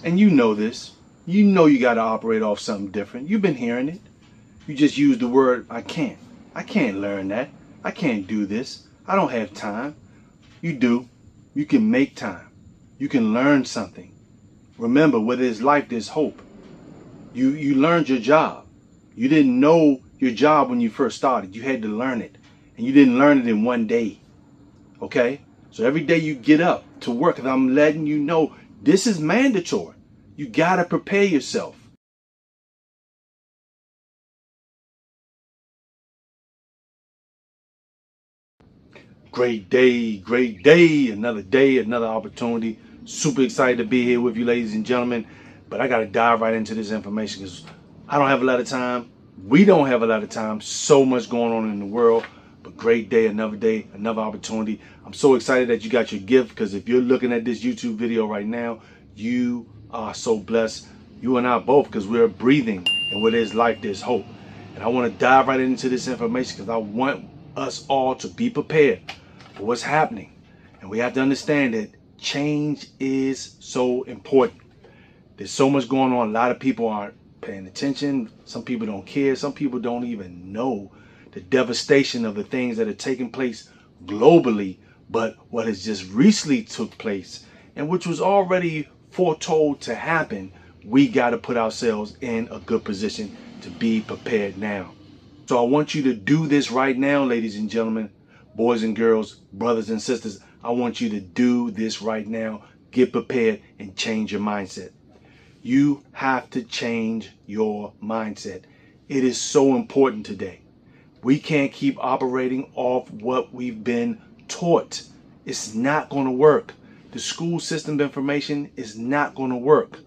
And you know this. You know you got to operate off something different. You've been hearing it. You just use the word, I can't. I can't learn that. I can't do this. I don't have time. You do. You can make time. You can learn something. Remember, where there's life, there's hope. You learned your job. You didn't know your job when you first started. You had to learn it. And you didn't learn it in one day. Okay? So every day you get up to work, and I'm letting you know this is mandatory. You got to prepare yourself. Great day, another day, another opportunity. Super excited to be here with you, ladies and gentlemen. But I got to dive right into this information because I don't have a lot of time. We don't have a lot of time. So much going on in the world. But great day, another opportunity. I'm so excited that you got your gift, because if you're looking at this YouTube video right now, you are so blessed. You and I both, because we're breathing, and where there's life, there's hope. And I want to dive right into this information because I want us all to be prepared for what's happening. And we have to understand that change is so important. There's so much going on. A lot of people aren't paying attention. Some people don't care. Some people don't even know the devastation of the things that are taking place globally, but what has just recently took place, and which was already foretold to happen. We got to put ourselves in a good position to be prepared now. So I want you to do this right now, ladies and gentlemen, boys and girls, brothers and sisters. I want you to do this right now. Get prepared and change your mindset. You have to change your mindset. It is so important today. We can't keep operating off what we've been taught. It's not going to work. The school system information is not going to work.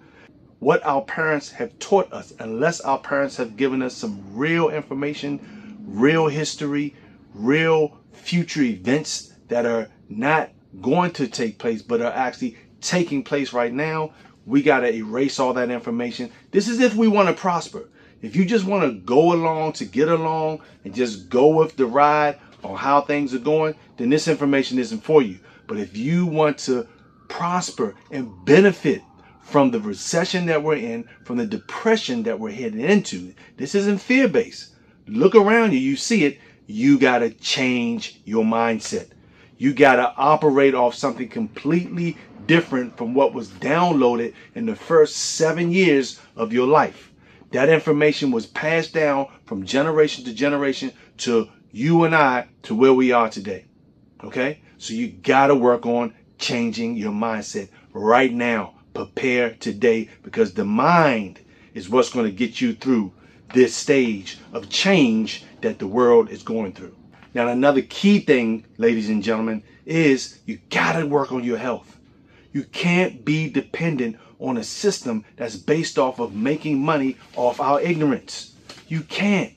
What our parents have taught us, unless our parents have given us some real information, real history, real future events that are not going to take place but are actually taking place right now, we got to erase all that information. This is if we want to prosper. If you just want to go along to get along and just go with the ride on how things are going, then this information isn't for you. But if you want to prosper and benefit from the recession that we're in, from the depression that we're heading into, this isn't fear-based. Look around you, you see it. You got to change your mindset. You got to operate off something completely different from what was downloaded in the first 7 years of your life. That information was passed down from generation to generation to you and I, to where we are today. Okay? So you got to work on changing your mindset right now. Prepare today, because the mind is what's going to get you through this stage of change that the world is going through. Now, another key thing, ladies and gentlemen, is you got to work on your health. You can't be dependent on a system that's based off of making money off our ignorance. You can't.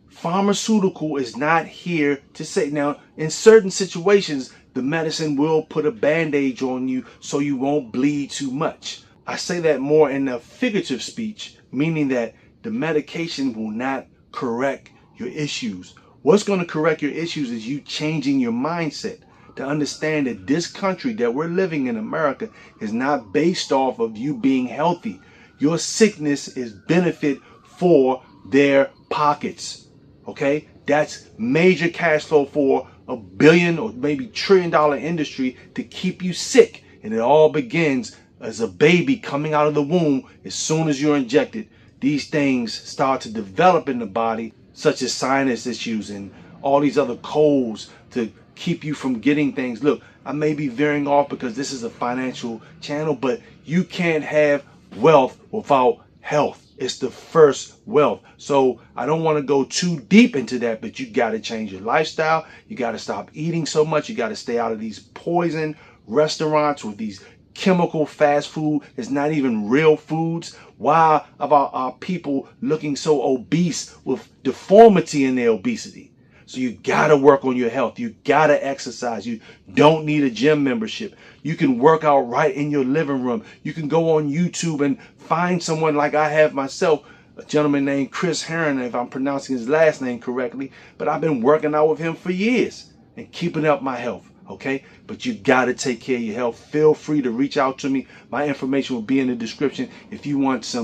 Pharmaceutical is not here to say. Now, in certain situations, the medicine will put a bandage on you so you won't bleed too much. I say that more in a figurative speech, meaning that the medication will not correct your issues. What's going to correct your issues is you changing your mindset to understand that this country that we're living in, America, is not based off of you being healthy. Your sickness is benefit for their pockets. Okay? That's major cash flow for a billion or maybe $1 trillion industry to keep you sick. And it all begins as a baby coming out of the womb. As soon as you're injected, these things start to develop in the body, such as sinus issues and all these other colds, to keep you from getting things. Look, I may be veering off because this is a financial channel, but you can't have wealth without health. It's the first wealth. So I don't want to go too deep into that, but you got to change your lifestyle. You got to stop eating so much. You got to stay out of these poison restaurants with these chemical fast food. It's not even real foods. Why are our people looking so obese with deformity in their obesity? So you got to work on your health. You got to exercise. You don't need a gym membership. You can work out right in your living room. You can go on YouTube and find someone like I have myself, a gentleman named Chris Heron, if I'm pronouncing his last name correctly. But I've been working out with him for years and keeping up my health. okay? But you got to take care of your health. Feel free to reach out to me. My information will be in the description. If you want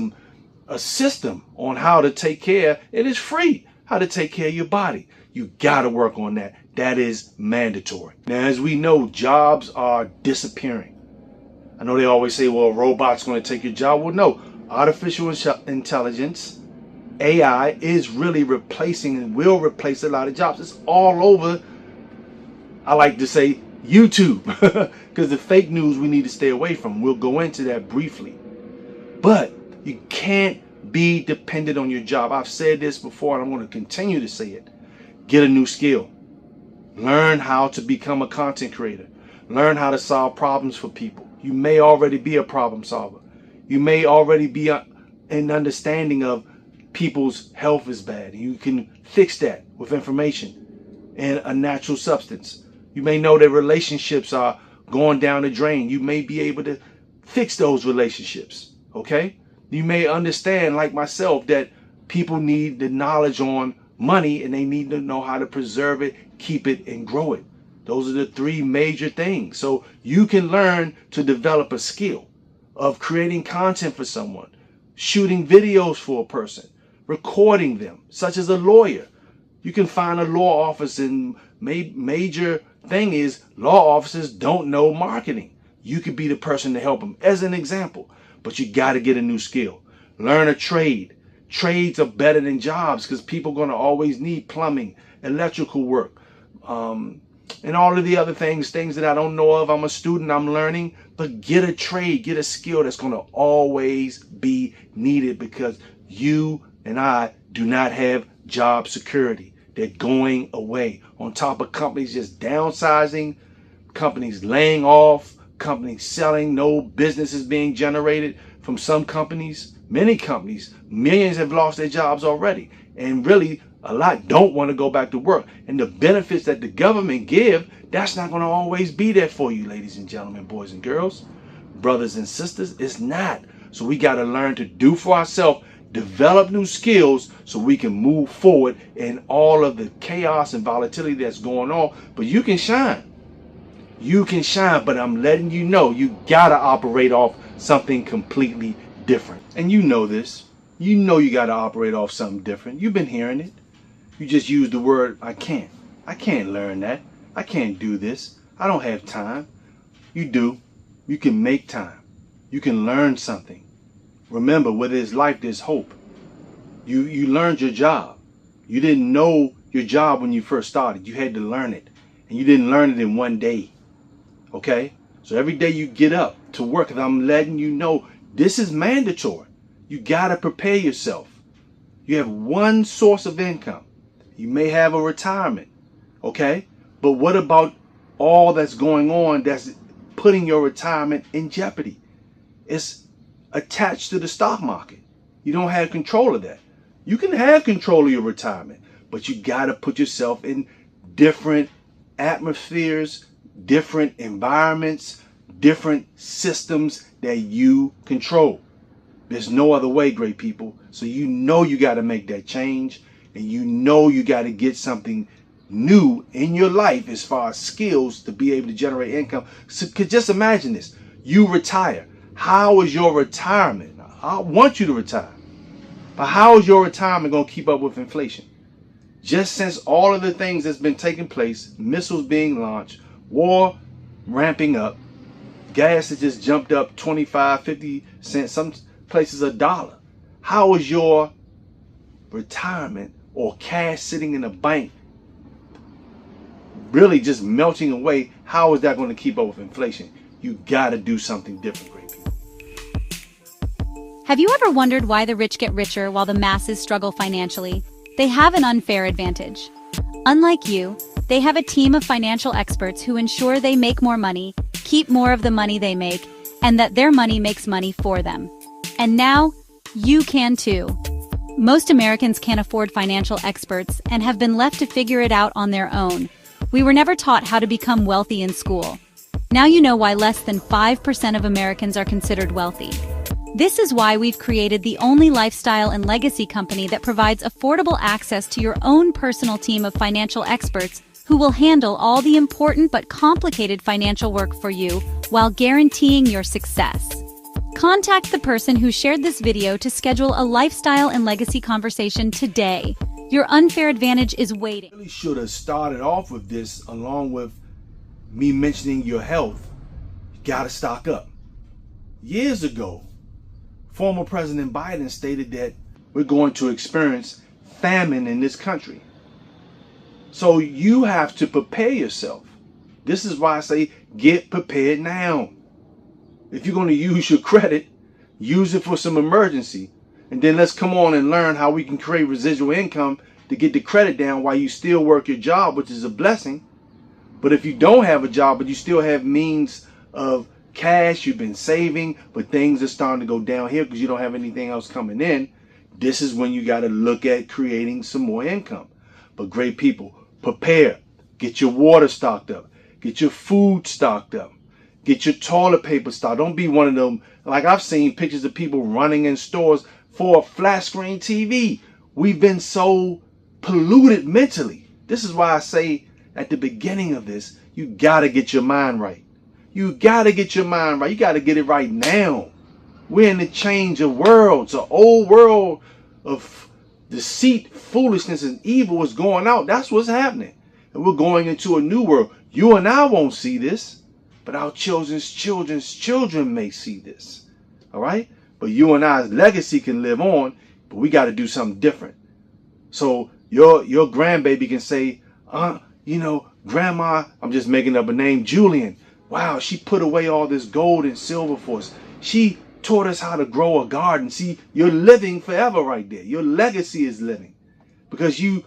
a system on how to take care, it is free, how to take care of your body. You got to work on that. That is mandatory. Now, as we know, jobs are disappearing. I know they always say, well, a robot's going to take your job. Well, no. Artificial intelligence, AI, is really replacing and will replace a lot of jobs. It's all over, I like to say, YouTube, because the fake news we need to stay away from. We'll go into that briefly. But you can't be dependent on your job. I've said this before, and I'm going to continue to say it. Get a new skill. Learn how to become a content creator. Learn how to solve problems for people. You may already be a problem solver. You may already be an understanding of people's health is bad. You can fix that with information and a natural substance. You may know that relationships are going down the drain. You may be able to fix those relationships, okay? You may understand, like myself, that people need the knowledge on money and they need to know how to preserve it, keep it, and grow it. Those are the three major things. So you can learn to develop a skill of creating content for someone, shooting videos for a person, recording them, such as a lawyer. You can find a law office, and major thing is law offices don't know marketing. You could be the person to help them, as an example. But you got to get a new skill. Learn a trade. Trades are better than jobs because people are going to always need plumbing, electrical work, and all of the other things that I don't know of. I'm a student, I'm learning, but get a trade, get a skill that's going to always be needed because you and I do not have job security. They're going away. On top of companies just downsizing, companies laying off, companies selling, no business is being generated from some companies. Many companies, millions have lost their jobs already. And really, a lot don't want to go back to work. And the benefits that the government give, that's not going to always be there for you, ladies and gentlemen, boys and girls, brothers and sisters. It's not. So we got to learn to do for ourselves, develop new skills so we can move forward in all of the chaos and volatility that's going on. But you can shine. You can shine, but I'm letting you know you got to operate off something completely different. And you know this. You know you got to operate off something different. You've been hearing it. You just use the word, I can't. I can't learn that. I can't do this. I don't have time. You do. You can make time. You can learn something. Remember, where there's life, there's hope. You learned your job. You didn't know your job when you first started. You had to learn it. And you didn't learn it in one day. Okay? So every day you get up to work, and I'm letting you know this is mandatory. You got to prepare yourself. You have one source of income. You may have a retirement. Okay? But what about all that's going on that's putting your retirement in jeopardy? It's attached to the stock market. You don't have control of that. You can have control of your retirement, but you got to put yourself in different atmospheres, different environments, different systems that you control. There's no other way, great people. So you know you got to make that change, and you know you got to get something new in your life as far as skills to be able to generate income. So just imagine this. You retire. How is your retirement? I want you to retire. But how is your retirement going to keep up with inflation? Just since all of the things that's been taking place, missiles being launched, war ramping up, gas has just jumped up 25, 50 cents, some places $1. How is your retirement or cash sitting in a bank really just melting away? How is that going to keep up with inflation? You got to do something different, great people. Have you ever wondered why the rich get richer while the masses struggle financially? They have an unfair advantage. Unlike you, they have a team of financial experts who ensure they make more money, keep more of the money they make, and that their money makes money for them. And now, you can too. Most Americans can't afford financial experts and have been left to figure it out on their own. We were never taught how to become wealthy in school. Now you know why less than 5% of Americans are considered wealthy. This is why we've created the only lifestyle and legacy company that provides affordable access to your own personal team of financial experts who will handle all the important but complicated financial work for you while guaranteeing your success. Contact the person who shared this video to schedule a lifestyle and legacy conversation today. Your unfair advantage is waiting. I really should have started off with this along with me mentioning your health. You gotta stock up. Years ago, former President Biden stated that we're going to experience famine in this country. So you have to prepare yourself. This is why I say get prepared now. If you're going to use your credit, use it for some emergency. And then let's come on and learn how we can create residual income to get the credit down while you still work your job, which is a blessing. But if you don't have a job, but you still have means of cash, you've been saving, but things are starting to go down here because you don't have anything else coming in, this is when you got to look at creating some more income. But great people, prepare. Get your water stocked up. Get your food stocked up. Get your toilet paper stocked. Don't be one of them, like I've seen pictures of people running in stores for a flat screen TV. We've been so polluted mentally. This is why I say at the beginning of this, you got to get your mind right. You got to get your mind right. You got to get it right now. We're in the change of worlds. An old world of deceit, foolishness, and evil is going out. That's what's happening. And we're going into a new world. You and I won't see this, but our children's children's children may see this. All right? But you and I's legacy can live on, but we got to do something different. So your grandbaby can say, Grandma, I'm just making up a name, Julian. Wow, she put away all this gold and silver for us. She taught us how to grow a garden. See, you're living forever right there. Your legacy is living because you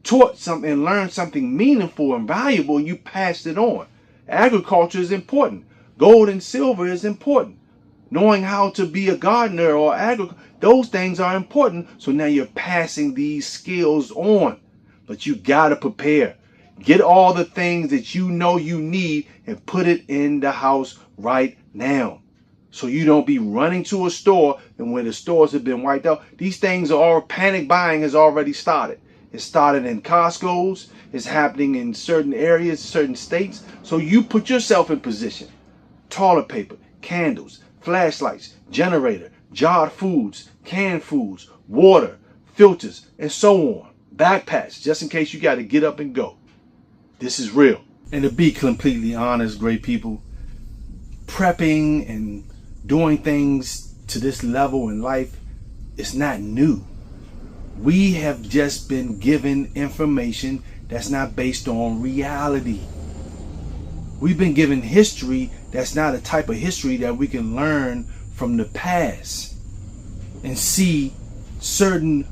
taught something and learned something meaningful and valuable and you passed it on. Agriculture is important. Gold and silver is important. Knowing how to be a gardener or those things are important. So now you're passing these skills on. But you got to prepare. Get all the things that you know you need and put it in the house right now. So you don't be running to a store and when the stores have been wiped out. These things are all, panic buying has already started. It started in Costco's. It's happening in certain areas, certain states. So you put yourself in position. Toilet paper, candles, flashlights, generator, jarred foods, canned foods, water, filters, and so on. Backpacks, just in case you got to get up and go. This is real. And to be completely honest, great people, prepping and doing things to this level in life is not new. We have just been given information that's not based on reality. We've been given history that's not a type of history that we can learn from the past and see certain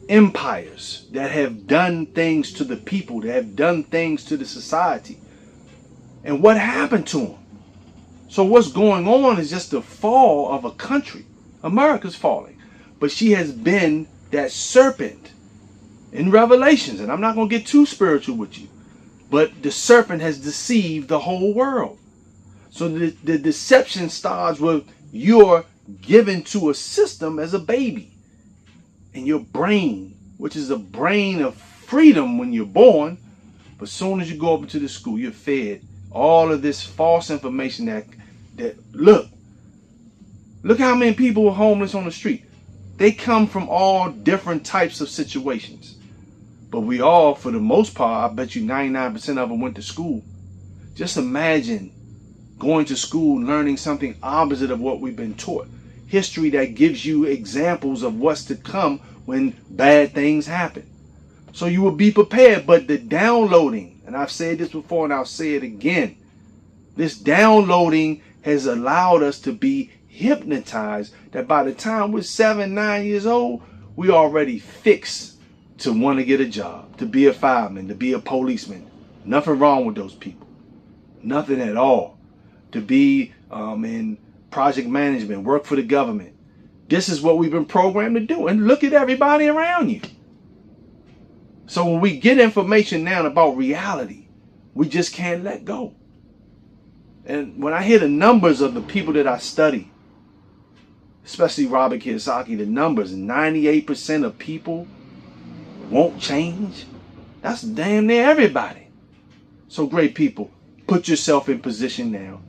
empires that have done things to the people, that have done things to the society, and what happened to them. So what's going on is just the fall of a country. America's falling, but she has been that serpent in Revelations, and I'm not going to get too spiritual with you, but the serpent has deceived the whole world. So the deception starts with you're given to a system as a baby. And your brain, which is a brain of freedom when you're born, but as soon as you go up into the school, you're fed all of this false information that look how many people are homeless on the street. They come from all different types of situations. But we all, for the most part, I bet you 99% of them went to school. Just imagine going to school, learning something opposite of what we've been taught. History that gives you examples of what's to come when bad things happen. So you will be prepared. But the downloading, and I've said this before and I'll say it again, this downloading has allowed us to be hypnotized that by the time we're 7, 9 years old, we already fixed to want to get a job, to be a fireman, to be a policeman. Nothing wrong with those people. Nothing at all. To be in project management, work for the government. This is what we've been programmed to do. And look at everybody around you. So when we get information now about reality, we just can't let go. And when I hear the numbers of the people that I study, especially Robert Kiyosaki, the numbers, 98% of people won't change. That's damn near everybody. So great people, put yourself in position now.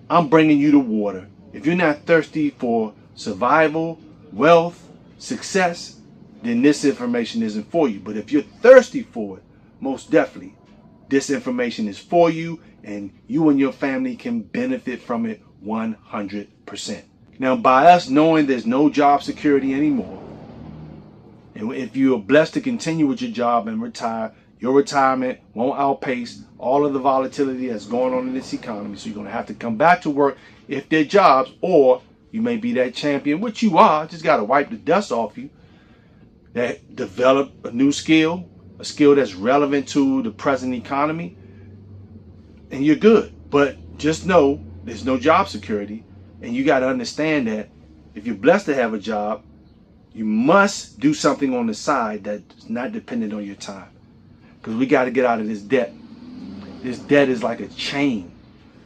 I'm bringing you the water. If you're not thirsty for survival, wealth, success, then this information isn't for you. But if you're thirsty for it, most definitely, this information is for you, and you and your family can benefit from it 100%. Now, by us knowing there's no job security anymore, and if you are blessed to continue with your job and retire, your retirement won't outpace all of the volatility that's going on in this economy. So you're going to have to come back to work if they're jobs, or you may be that champion, which you are, just got to wipe the dust off you, that develop a new skill, a skill that's relevant to the present economy, and you're good. But just know there's no job security, and you got to understand that if you're blessed to have a job, you must do something on the side that's not dependent on your time. Because we got to get out of this debt. This debt is like a chain.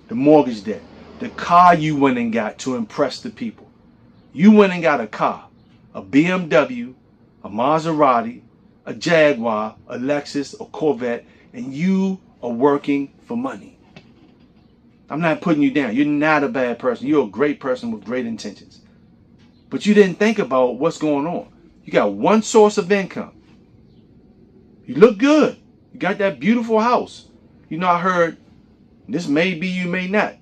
The mortgage debt. The car you went and got to impress the people. You went and got a car. A BMW, a Maserati, a Jaguar, a Lexus, a Corvette, and you are working for money. I'm not putting you down. You're not a bad person. You're a great person with great intentions. But you didn't think about what's going on. You got one source of income. You look good. You got that beautiful house. You know, I heard, this may be, you may not.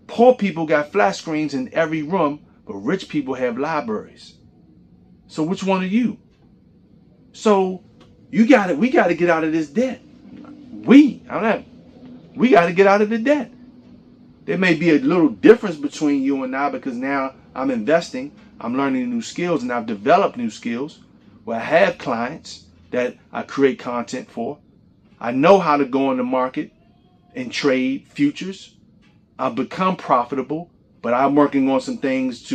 Poor people got flat screens in every room, but rich people have libraries. So which one are you? So we got to get out of this debt. We got to get out of the debt. There may be a little difference between you and I, because now I'm investing, I'm learning new skills, and I've developed new skills where I have clients that I create content for. I know how to go in the market and trade futures. I've become profitable, but I'm working on some things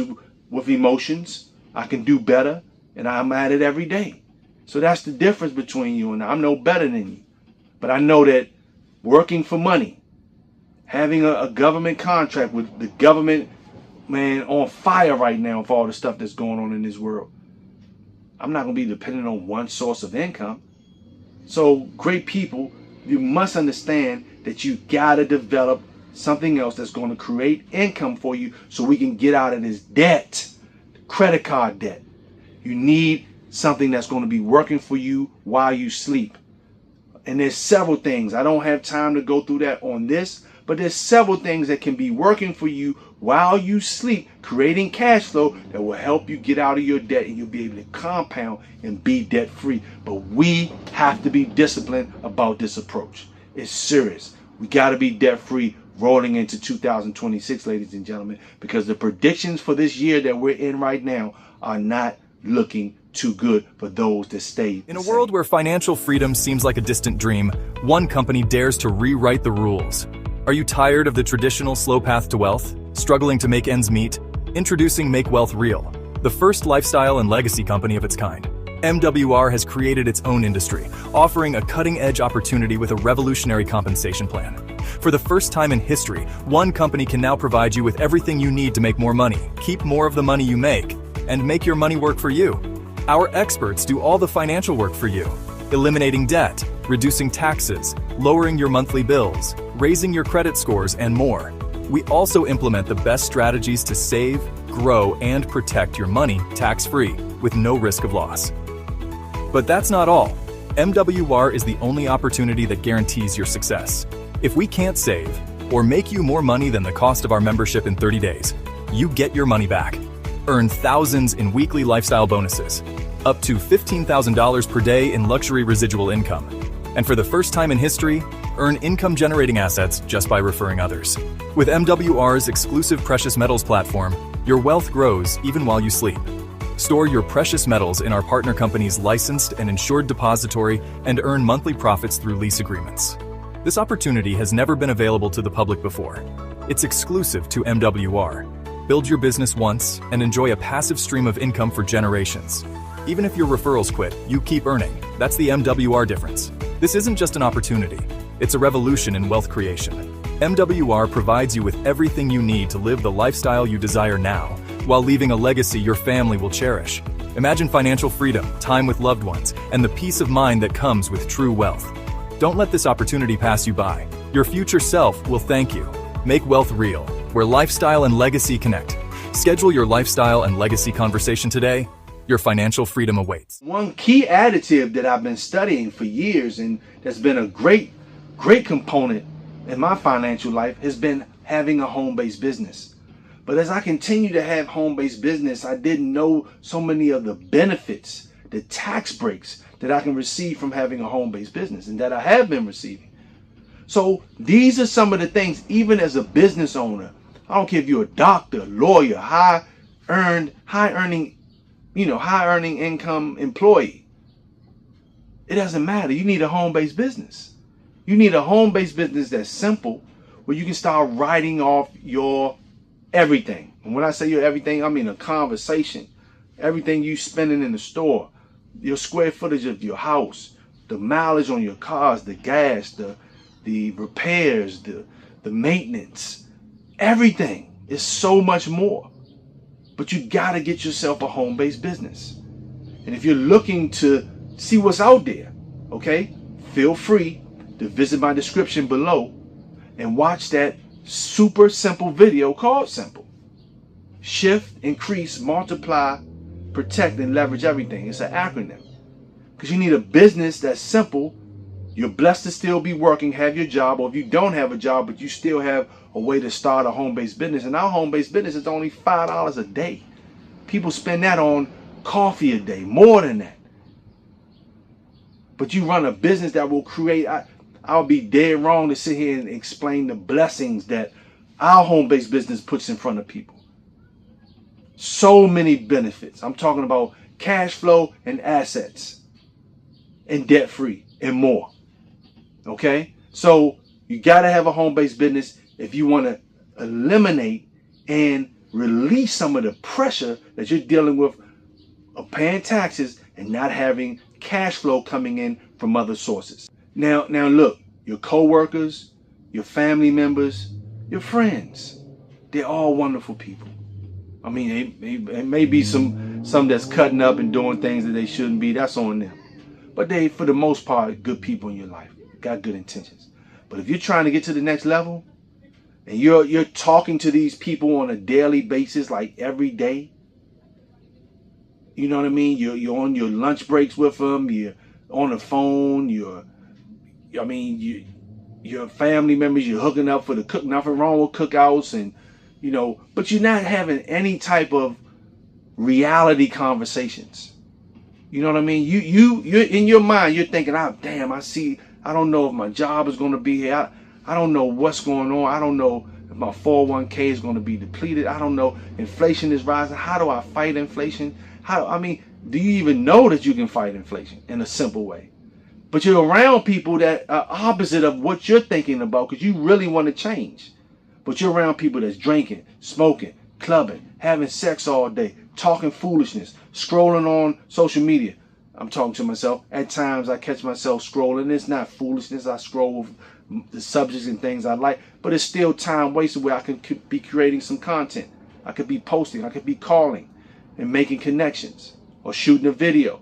with emotions. I can do better, and I'm at it every day. So that's the difference between you and I. I'm no better than you. But I know that working for money, having a government contract with the government, man, on fire right now for all the stuff that's going on in this world, I'm not going to be dependent on one source of income. So great people, you must understand that you got to develop something else that's going to create income for you so we can get out of this debt, credit card debt. You need something that's going to be working for you while you sleep. And there's several things. I don't have time to go through that on this, but there's several things that can be working for you while you sleep, creating cash flow that will help you get out of your debt, and you'll be able to compound and be debt free. But we have to be disciplined about this approach. It's serious. We got to be debt free rolling into 2026, ladies and gentlemen, because the predictions for this year that we're in right now are not looking too good for those that stay. In a world where financial freedom seems like a distant dream, one company dares to rewrite the rules. Are you tired of the traditional slow path to wealth? Struggling to make ends meet? Introducing Make Wealth Real, the first lifestyle and legacy company of its kind. MWR has created its own industry, offering a cutting-edge opportunity with a revolutionary compensation plan. For the first time in history, one company can now provide you with everything you need to make more money, keep more of the money you make, and make your money work for you. Our experts do all the financial work for you, eliminating debt, reducing taxes, lowering your monthly bills, raising your credit scores, and more. We also implement the best strategies to save, grow, and protect your money tax-free with no risk of loss. But that's not all. MWR is the only opportunity that guarantees your success. If we can't save or make you more money than the cost of our membership in 30 days, you get your money back. Earn thousands in weekly lifestyle bonuses, up to $15,000 per day in luxury residual income. And for the first time in history, earn income-generating assets just by referring others. With MWR's exclusive precious metals platform, your wealth grows even while you sleep. Store your precious metals in our partner company's licensed and insured depository and earn monthly profits through lease agreements. This opportunity has never been available to the public before. It's exclusive to MWR. Build your business once and enjoy a passive stream of income for generations. Even if your referrals quit, you keep earning. That's the MWR difference. This isn't just an opportunity, it's a revolution in wealth creation. MWR provides you with everything you need to live the lifestyle you desire now, while leaving a legacy your family will cherish. Imagine financial freedom, time with loved ones, and the peace of mind that comes with true wealth. Don't let this opportunity pass you by. Your future self will thank you. Make wealth real, where lifestyle and legacy connect. Schedule your lifestyle and legacy conversation today. Your financial freedom awaits. One key additive that I've been studying for years, and that's been a great component in my financial life, has been having a home-based business. But as I continue to have home-based business, I didn't know so many of the benefits, the tax breaks that I can receive from having a home-based business, and that I have been receiving. So these are some of the things, even as a business owner, I don't care if you're a doctor, lawyer, high earning income employee. It doesn't matter. You need a home-based business. You need a home-based business that's simple, where you can start writing off your everything. And when I say your everything, I mean a conversation, everything you spending in the store, your square footage of your house, the mileage on your cars, the gas, the repairs, the maintenance, everything is so much more. But you gotta get yourself a home-based business. And if you're looking to see what's out there, okay, feel free to visit my description below and watch that super simple video called Simple. Shift, increase, multiply, protect, and leverage everything. It's an acronym. Because you need a business that's simple. You're blessed to still be working, have your job, or if you don't have a job, but you still have a way to start a home-based business. And our home-based business is only $5 a day. People spend that on coffee a day, more than that. But you run a business that will create, I'll be dead wrong to sit here and explain the blessings that our home-based business puts in front of people. So many benefits. I'm talking about cash flow and assets and debt-free and more. Okay? So you got to have a home-based business if you want to eliminate and release some of the pressure that you're dealing with of paying taxes and not having cash flow coming in from other sources. Now look, your co-workers, your family members, your friends, they're all wonderful people. I mean, it may be some that's cutting up and doing things that they shouldn't be. That's on them. But they, for the most part, good people in your life. Got good intentions. But if you're trying to get to the next level, and you're talking to these people on a daily basis, like every day, you know what I mean? You're on your lunch breaks with them. You're on the phone. Your family members. You're hooking up for the cook. Nothing wrong with cookouts, and but you're not having any type of reality conversations. You know what I mean? You're in your mind. You're thinking, I don't know if my job is going to be here. I don't know what's going on. I don't know if my 401k is going to be depleted. I don't know. Inflation is rising. How do I fight inflation? Do you even know that you can fight inflation in a simple way? But you're around people that are opposite of what you're thinking about because you really want to change. But you're around people that's drinking, smoking, clubbing, having sex all day, talking foolishness, scrolling on social media. I'm talking to myself. At times I catch myself scrolling. It's not foolishness. I scroll with the subjects and things I like, but it's still time wasted where I could be creating some content. I could be posting. I could be calling and making connections or shooting a video.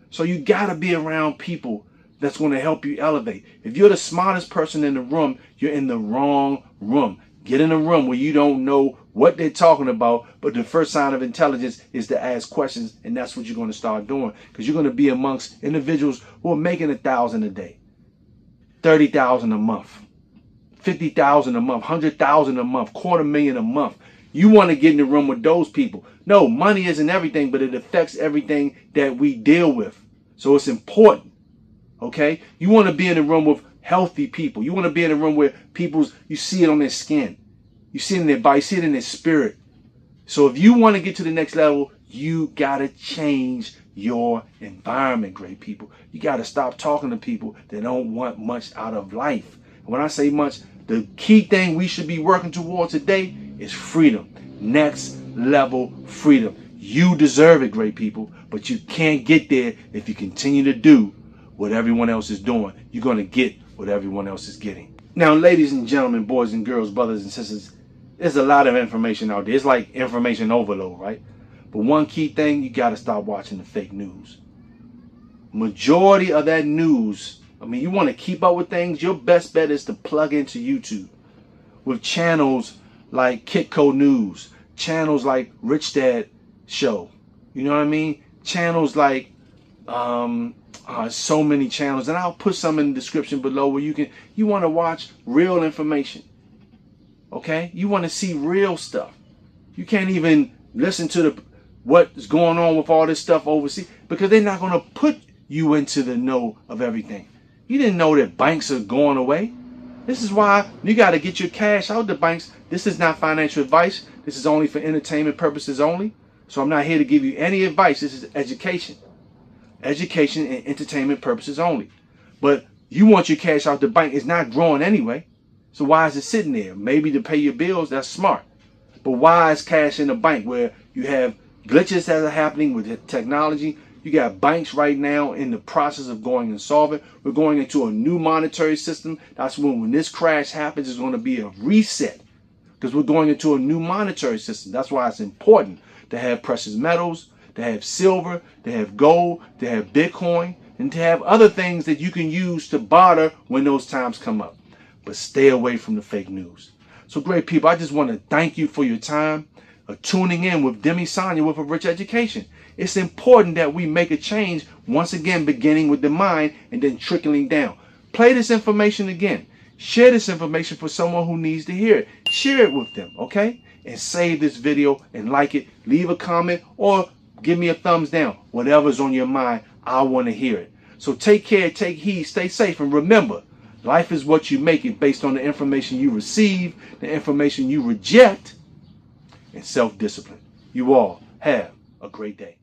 So you got to be around people that's going to help you elevate. If you're the smartest person in the room, you're in the wrong room. Get in a room where you don't know what they're talking about, but the first sign of intelligence is to ask questions, and that's what you're going to start doing, because you're going to be amongst individuals who are making $1,000 a day, $30,000 a month, $50,000 a month, $100,000 a month, $250,000 a month. You want to get in the room with those people. No, money isn't everything, but it affects everything that we deal with. So it's important. Okay? You want to be in the room with healthy people. You want to be in a room where you see it on their skin. You see it in their body, you see it in their spirit. So if you want to get to the next level, you got to change your environment, great people. You got to stop talking to people that don't want much out of life. And when I say much, the key thing we should be working towards today is freedom. Next level freedom. You deserve it, great people, but you can't get there if you continue to do what everyone else is doing. You're going to get what everyone else is getting. Now, ladies and gentlemen, boys and girls, brothers and sisters, there's a lot of information out there. It's like information overload, right? But one key thing, you got to stop watching the fake news. Majority of that news I mean, you want to keep up with things, your best bet is to plug into YouTube with channels like Kitco News, channels like Rich Dad Show. You know what I mean? Channels like so many channels, and I'll put some in the description below where you want to watch real information. Okay? You want to see real stuff. You can't even listen to what's going on with all this stuff overseas because they're not going to put you into the know of everything. You didn't know that banks are going away. This is why you got to get your cash out the banks. This is not financial advice. This is only for entertainment purposes only. So I'm not here to give you any advice. This is education. Education and entertainment purposes only. But you want your cash out the bank. It's not growing anyway. So why is it sitting there? Maybe to pay your bills. That's smart. But why is cash in the bank where you have glitches that are happening with the technology? You got banks right now in the process of going insolvent. We're going into a new monetary system. That's when this crash happens, it's going to be a reset because we're going into a new monetary system. That's why it's important to have precious metals, to have silver, to have gold, to have Bitcoin, and to have other things that you can use to barter when those times come up. But stay away from the fake news. So great people, I just want to thank you for your time of tuning in with Demi Sonia with A Rich Education. It's important that we make a change, once again, beginning with the mind and then trickling down. Play this information again. Share this information for someone who needs to hear it. Share it with them, okay? And save this video and like it. Leave a comment or give me a thumbs down. Whatever's on your mind, I want to hear it. So take care, take heed, stay safe, and remember, life is what you make it based on the information you receive, the information you reject, and self-discipline. You all have a great day.